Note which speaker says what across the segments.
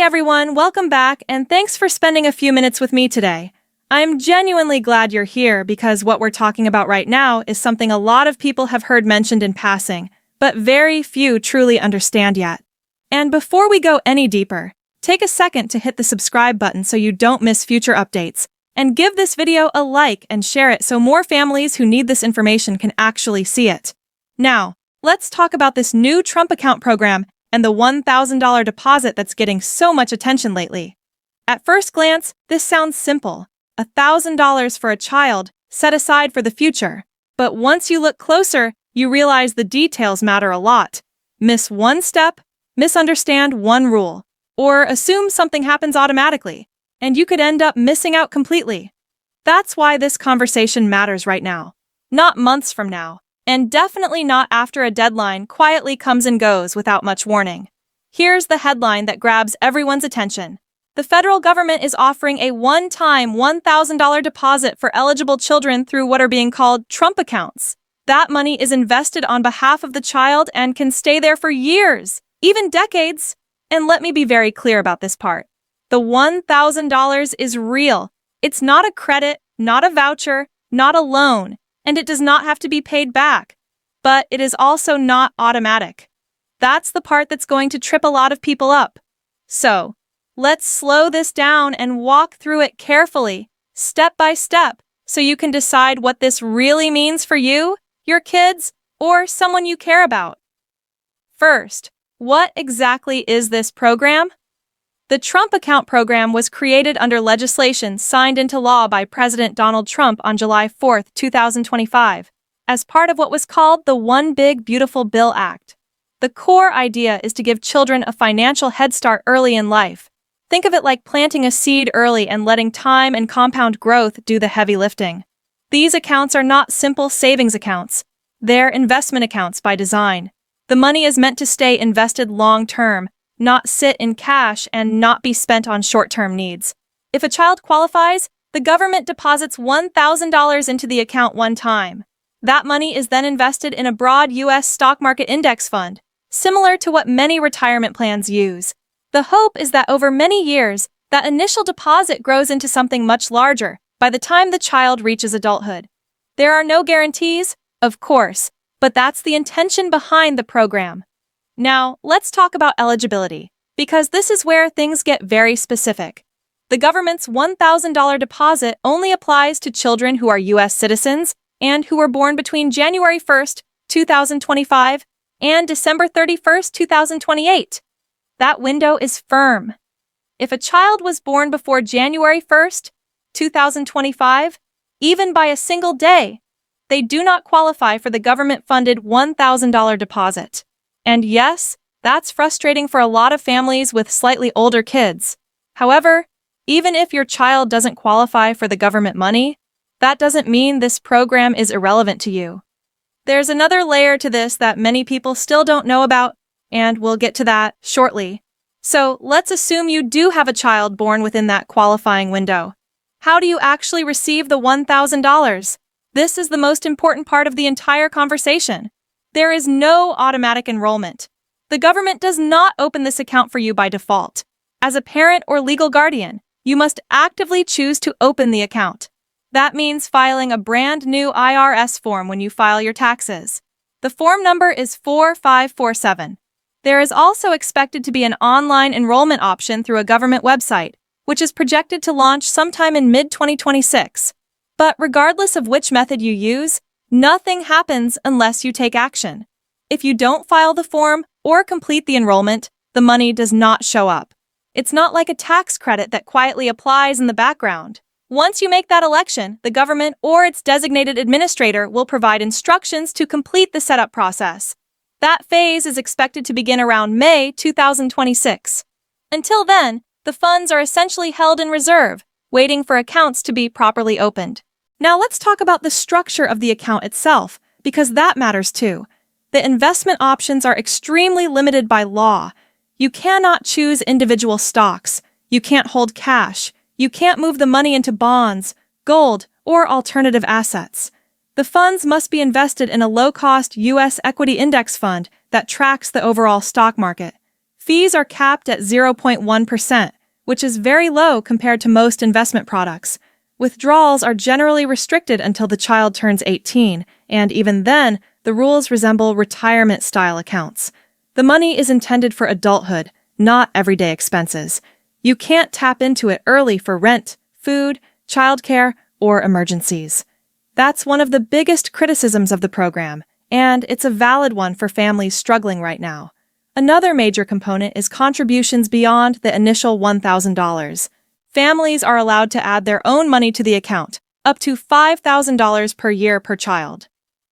Speaker 1: everyone, welcome back, and thanks for spending a few minutes with me today. I'm genuinely glad you're here because what we're talking about right now is something a lot of people have heard mentioned in passing, but very few truly understand yet. And before we go any deeper, take a second to hit the subscribe button so you don't miss future updates, and give this video a like and share it so more families who need this information can actually see it. Now, let's talk about this new Trump account program and the $1,000 deposit that's getting so much attention lately. At first glance, this sounds simple, $1,000 for a child set aside for the future. But once you look closer, you realize the details matter a lot. Miss one step, misunderstand one rule, or assume something happens automatically, and you could end up missing out completely. That's why this conversation matters right now, not months from now. And definitely not after a deadline quietly comes and goes without much warning. Here's the headline that grabs everyone's attention. The federal government is offering a one-time $1,000 deposit for eligible children through what are being called Trump accounts. That money is invested on behalf of the child and can stay there for years, even decades. And let me be very clear about this part. The $1,000 is real. It's not a credit, not a voucher, not a loan. And it does not have to be paid back. But it is also not automatic. That's the part that's going to trip a lot of people up. So, let's slow this down and walk through it carefully, step by step, so you can decide what this really means for you, your kids, or someone you care about. First, what exactly is this program? The Trump Account Program was created under legislation signed into law by President Donald Trump on July 4, 2025, as part of what was called the One Big Beautiful Bill Act. The core idea is to give children a financial head start early in life. Think of it like planting a seed early and letting time and compound growth do the heavy lifting. These accounts are not simple savings accounts. They're investment accounts by design. The money is meant to stay invested long-term, not sit in cash and not be spent on short-term needs. If a child qualifies, the government deposits $1,000 into the account one time. That money is then invested in a broad U.S. stock market index fund, similar to what many retirement plans use. The hope is that over many years, that initial deposit grows into something much larger by the time the child reaches adulthood. There are no guarantees, of course, but that's the intention behind the program. Now, let's talk about eligibility, because this is where things get very specific. The government's $1,000 deposit only applies to children who are U.S. citizens and who were born between January 1, 2025 and December 31, 2028. That window is firm. If a child was born before January 1, 2025, even by a single day, they do not qualify for the government-funded $1,000 deposit. And yes, that's frustrating for a lot of families with slightly older kids. However, even if your child doesn't qualify for the government money, that doesn't mean this program is irrelevant to you. There's another layer to this that many people still don't know about, and we'll get to that shortly. So let's assume you do have a child born within that qualifying window. How do you actually receive the $1,000? This is the most important part of the entire conversation. There is no automatic enrollment. The government does not open this account for you by default. As a parent or legal guardian, you must actively choose to open the account. That means filing a brand new IRS form when you file your taxes. The form number is 4547. There is also expected to be an online enrollment option through a government website, which is projected to launch sometime in mid-2026. But regardless of which method you use, nothing happens unless you take action. If you don't file the form or complete the enrollment, the money does not show up. It's not like a tax credit that quietly applies in the background. Once you make that election, the government or its designated administrator will provide instructions to complete the setup process. That phase is expected to begin around May 2026. Until then, the funds are essentially held in reserve, waiting for accounts to be properly opened. Now let's talk about the structure of the account itself, because that matters too. The investment options are extremely limited by law. You cannot choose individual stocks. You can't hold cash. You can't move the money into bonds, gold, or alternative assets. The funds must be invested in a low-cost U.S. equity index fund that tracks the overall stock market. Fees are capped at 0.1%, which is very low compared to most investment products. Withdrawals are generally restricted until the child turns 18, and even then, the rules resemble retirement-style accounts. The money is intended for adulthood, not everyday expenses. You can't tap into it early for rent, food, childcare, or emergencies. That's one of the biggest criticisms of the program, and it's a valid one for families struggling right now. Another major component is contributions beyond the initial $1,000. Families are allowed to add their own money to the account, up to $5,000 per year per child.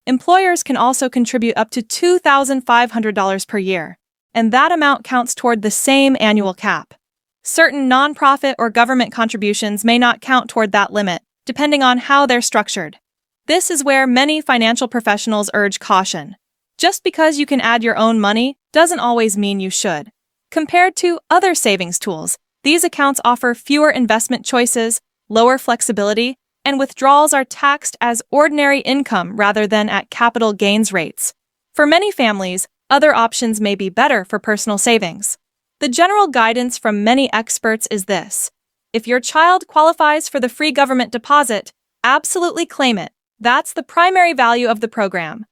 Speaker 1: Employers can also contribute up to $2,500 per year, and that amount counts toward the same annual cap. Certain nonprofit or government contributions may not count toward that limit, depending on how they're structured. This is where many financial professionals urge caution. Just because you can add your own money doesn't always mean you should. Compared to other savings tools, these accounts offer fewer investment choices, lower flexibility, and withdrawals are taxed as ordinary income rather than at capital gains rates. For many families, other options may be better for personal savings. The general guidance from many experts is this: if your child qualifies for the free government deposit, absolutely claim it. That's the primary value of the program.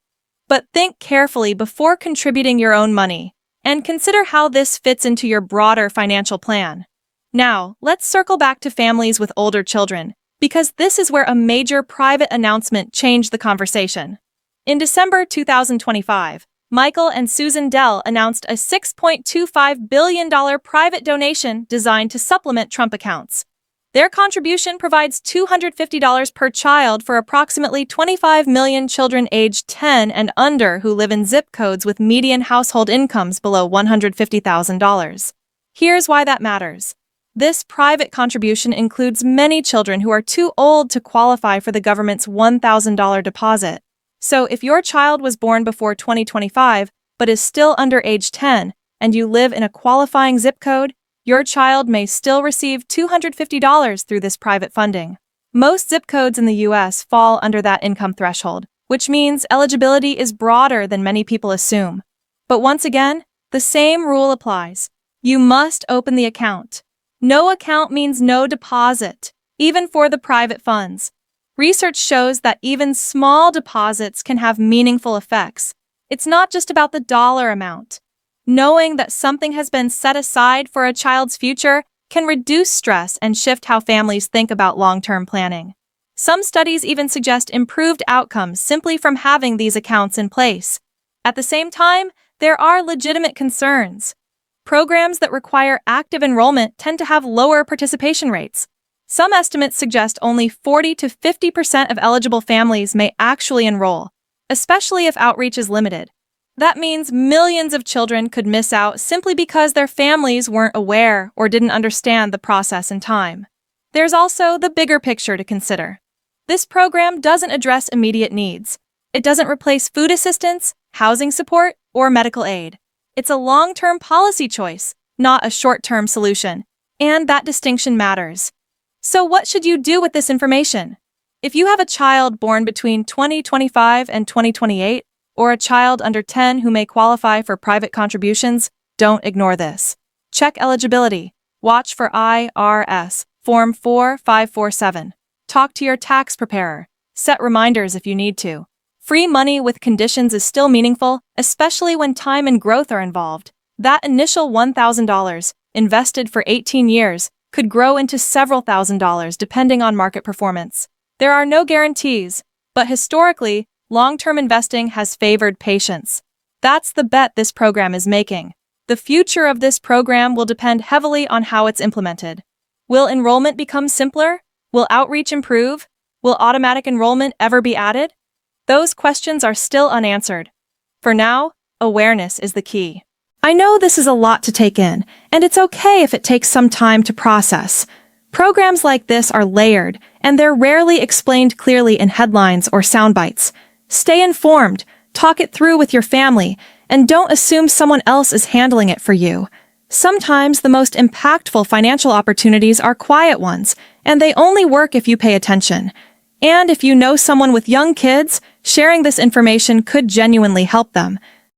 Speaker 1: But think carefully before contributing your own money, and consider how this fits into your broader financial plan. Now, let's circle back to families with older children, because this is where a major private announcement changed the conversation. In December 2025, Michael and Susan Dell announced a $6.25 billion private donation designed to supplement Trump accounts. Their contribution provides $250 per child for approximately 25 million children aged 10 and under who live in zip codes with median household incomes below $150,000. Here's why that matters. This private contribution includes many children who are too old to qualify for the government's $1,000 deposit. So if your child was born before 2025 but is still under age 10 and you live in a qualifying zip code, your child may still receive $250 through this private funding. Most zip codes in the U.S. fall under that income threshold, which means eligibility is broader than many people assume. But once again, the same rule applies. You must open the account. No account means no deposit, even for the private funds. Research shows that even small deposits can have meaningful effects. It's not just about the dollar amount. Knowing that something has been set aside for a child's future can reduce stress and shift how families think about long-term planning. Some studies even suggest improved outcomes simply from having these accounts in place. At the same time, there are legitimate concerns. Programs that require active enrollment tend to have lower participation rates. Some estimates suggest only 40 to 50% of eligible families may actually enroll, especially if outreach is limited. That means millions of children could miss out simply because their families weren't aware or didn't understand the process in time. There's also the bigger picture to consider. This program doesn't address immediate needs. It doesn't replace food assistance, housing support, or medical aid. It's a long-term policy choice, not a short-term solution, and that distinction matters. So what should you do with this information? If you have a child born between 2025 and 2028, or a child under 10 who may qualify for private contributions, don't ignore this. Check eligibility. Watch for IRS, Form 4547. Talk to your tax preparer. Set reminders if you need to. Free money with conditions is still meaningful, especially when time and growth are involved. That initial $1,000, invested for 18 years, could grow into several $1,000s depending on market performance. There are no guarantees, but historically, long-term investing has favored patience. That's the bet this program is making. The future of this program will depend heavily on how it's implemented. Will enrollment become simpler? Will outreach improve? Will automatic enrollment ever be added? Those questions are still unanswered. For now, awareness is the key. I know this is a lot to take in, and it's okay if it takes some time to process. Programs like this are layered, and they're rarely explained clearly in headlines or sound bites. Stay informed, talk it through with your family, and don't assume someone else is handling it for you. Sometimes the most impactful financial opportunities are quiet ones, and they only work if you pay attention. And if you know someone with young kids, sharing this information could genuinely help them.